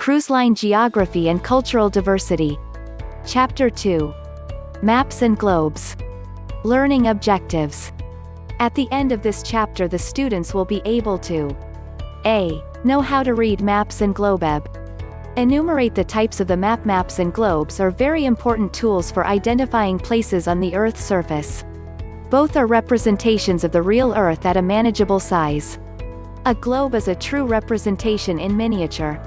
Cruise line geography and cultural diversity. Chapter 2. Maps and globes. Learning objectives. At the end of this chapter, the students will be able to A. Know how to read maps and globeb. Enumerate the types of the map. Maps and globes are very important tools for identifying places on the Earth's surface. Both are representations of the real Earth at a manageable size. A globe is a true representation in miniature.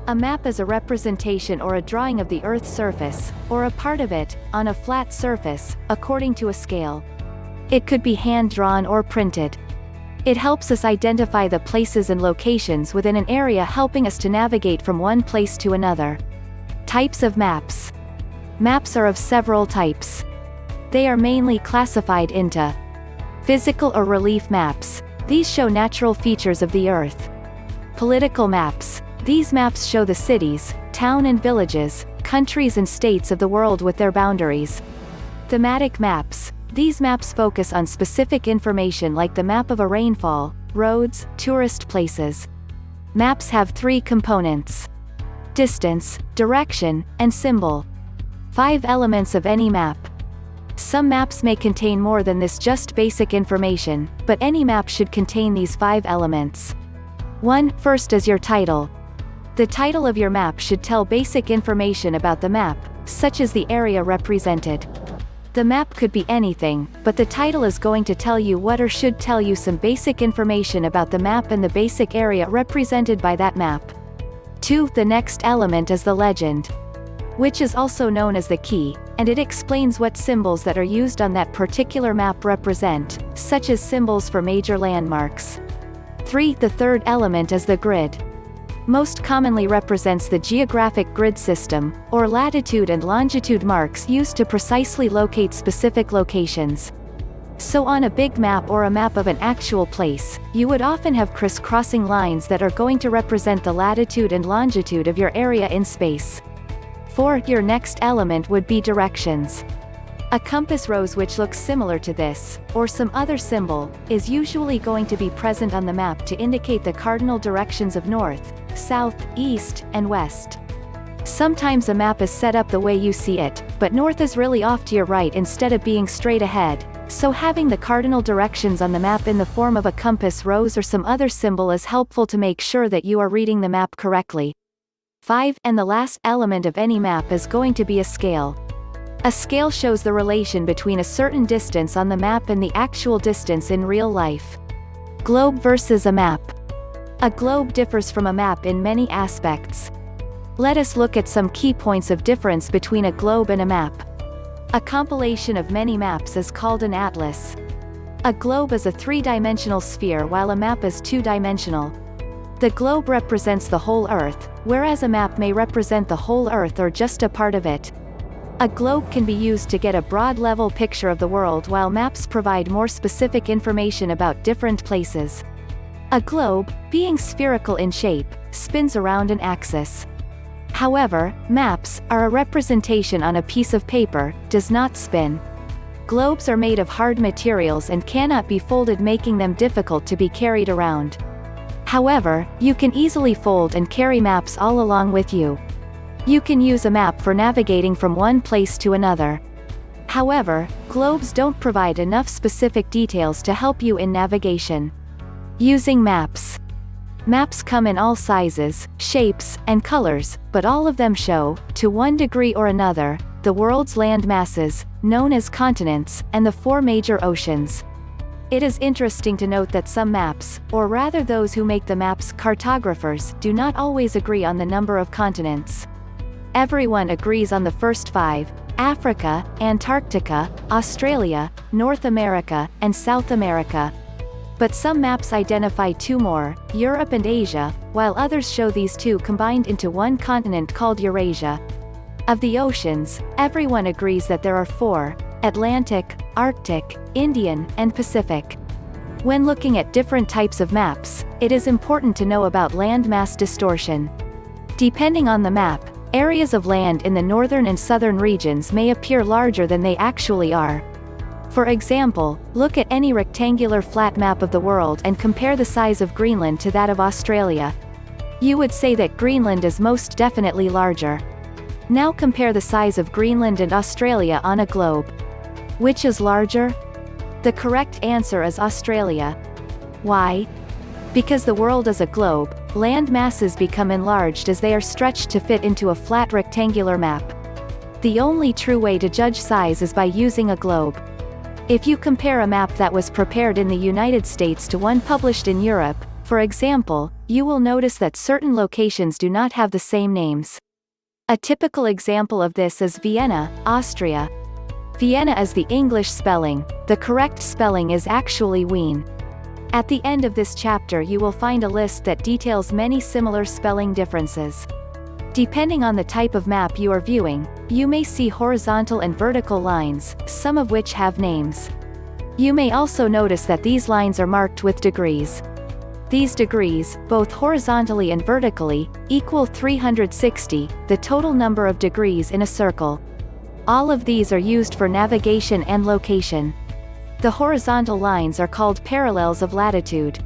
A map is a representation or a drawing of the Earth's surface, or a part of it, on a flat surface, according to a scale. It could be hand-drawn or printed. It helps us identify the places and locations within an area, helping us to navigate from one place to another. Types of maps. Maps are of several types. They are mainly classified into physical or relief maps. These show natural features of the Earth. Political maps. These maps show the cities, towns and villages, countries and states of the world with their boundaries. Thematic maps. These maps focus on specific information, like the map of a rainfall, roads, tourist places. Maps have three components: distance, direction, and symbol. 5 elements of any map. Some maps may contain more than this, just basic information, but any map should contain these 5 elements. 1. First is your title. The title of your map should tell basic information about the map, such as the area represented. The map could be anything, but the title is going to tell you what, or should tell you some basic information about the map and the basic area represented by that map. 2. The next element is the legend, which is also known as the key, and it explains what symbols that are used on that particular map represent, such as symbols for major landmarks. 3. The third element is the grid. Most commonly represents the geographic grid system, or latitude and longitude marks used to precisely locate specific locations. So on a big map or a map of an actual place, you would often have crisscrossing lines that are going to represent the latitude and longitude of your area in space. 4. Your next element would be directions. A compass rose, which looks similar to this, or some other symbol, is usually going to be present on the map to indicate the cardinal directions of north, south, east, and west. Sometimes a map is set up the way you see it, but north is really off to your right instead of being straight ahead, so having the cardinal directions on the map in the form of a compass rose or some other symbol is helpful to make sure that you are reading the map correctly. 5. And the last element of any map is going to be a scale. A scale shows the relation between a certain distance on the map and the actual distance in real life. Globe versus a map. A globe differs from a map in many aspects. Let us look at some key points of difference between a globe and a map. A compilation of many maps is called an atlas. A globe is a 3-dimensional sphere, while a map is 2-dimensional. The globe represents the whole Earth, whereas a map may represent the whole Earth or just a part of it. A globe can be used to get a broad-level picture of the world, while maps provide more specific information about different places. A globe, being spherical in shape, spins around an axis. However, maps are a representation on a piece of paper, does not spin. Globes are made of hard materials and cannot be folded, making them difficult to be carried around. However, you can easily fold and carry maps all along with you. You can use a map for navigating from one place to another. However, globes don't provide enough specific details to help you in navigation. Using maps. Maps come in all sizes, shapes, and colors, but all of them show, to one degree or another, the world's land masses, known as continents, and the 4 major oceans. It is interesting to note that some maps, or rather those who make the maps, cartographers, do not always agree on the number of continents. Everyone agrees on the first 5: Africa, Antarctica, Australia, North America, and South America. But some maps identify 2 more, Europe and Asia, while others show these 2 combined into one continent called Eurasia. Of the oceans, everyone agrees that there are 4: Atlantic, Arctic, Indian, and Pacific. When looking at different types of maps, it is important to know about land mass distortion. Depending on the map, areas of land in the northern and southern regions may appear larger than they actually are. For example, look at any rectangular flat map of the world and compare the size of Greenland to that of Australia. You would say that Greenland is most definitely larger. Now compare the size of Greenland and Australia on a globe. Which is larger? The correct answer is Australia. Why? Because the world is a globe, land masses become enlarged as they are stretched to fit into a flat rectangular map. The only true way to judge size is by using a globe. If you compare a map that was prepared in the United States to one published in Europe, for example, you will notice that certain locations do not have the same names. A typical example of this is Vienna, Austria. Vienna is the English spelling, the correct spelling is actually Wien. At the end of this chapter you will find a list that details many similar spelling differences. Depending on the type of map you are viewing, you may see horizontal and vertical lines, some of which have names. You may also notice that these lines are marked with degrees. These degrees, both horizontally and vertically, equal 360, the total number of degrees in a circle. All of these are used for navigation and location. The horizontal lines are called parallels of latitude.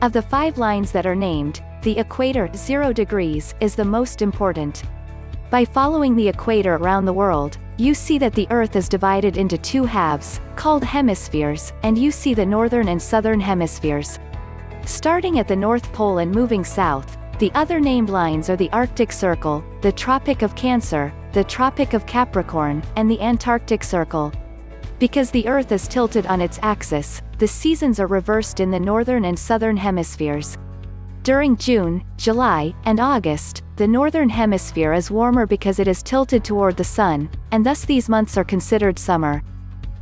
Of the 5 lines that are named, the equator, 0 degrees, is the most important. By following the equator around the world, you see that the Earth is divided into 2 halves, called hemispheres, and you see the northern and southern hemispheres. Starting at the North Pole and moving south, the other named lines are the Arctic Circle, the Tropic of Cancer, the Tropic of Capricorn, and the Antarctic Circle. Because the Earth is tilted on its axis, the seasons are reversed in the northern and southern hemispheres. During June, July, and August, the northern hemisphere is warmer because it is tilted toward the sun, and thus these months are considered summer.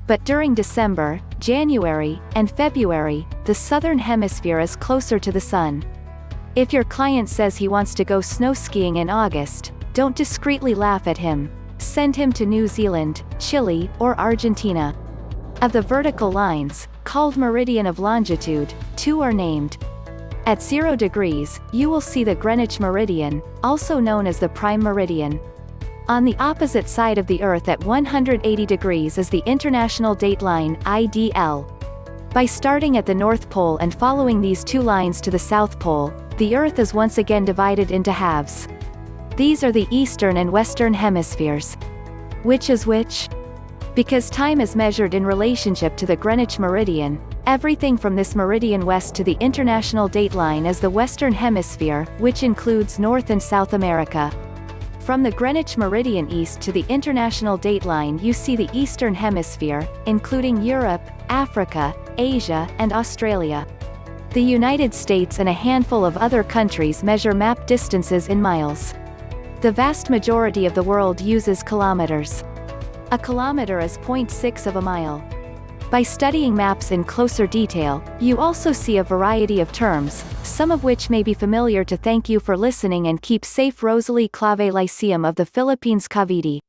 But during December, January, and February, the southern hemisphere is closer to the sun. If your client says he wants to go snow skiing in August, don't discreetly laugh at him. Send him to New Zealand, Chile, or Argentina. Of the vertical lines, called meridian of longitude, 2 are named. At 0 degrees, you will see the Greenwich meridian, also known as the prime meridian. On the opposite side of the Earth at 180 degrees is the International Date Line, IDL. By starting at the North Pole and following these 2 lines to the South Pole, the Earth is once again divided into halves. These are the eastern and western hemispheres. Which is which? Because time is measured in relationship to the Greenwich meridian, everything from this meridian west to the International Date Line is the Western Hemisphere, which includes North and South America. From the Greenwich meridian east to the International Date Line you see the Eastern Hemisphere, including Europe, Africa, Asia, and Australia. The United States and a handful of other countries measure map distances in miles. The vast majority of the world uses kilometers. A kilometer is 0.6 of a mile. By studying maps in closer detail, you also see a variety of terms, some of which may be familiar to. Thank you for listening and keep safe. Rosalie Clave Lyceum of the Philippines, Cavite.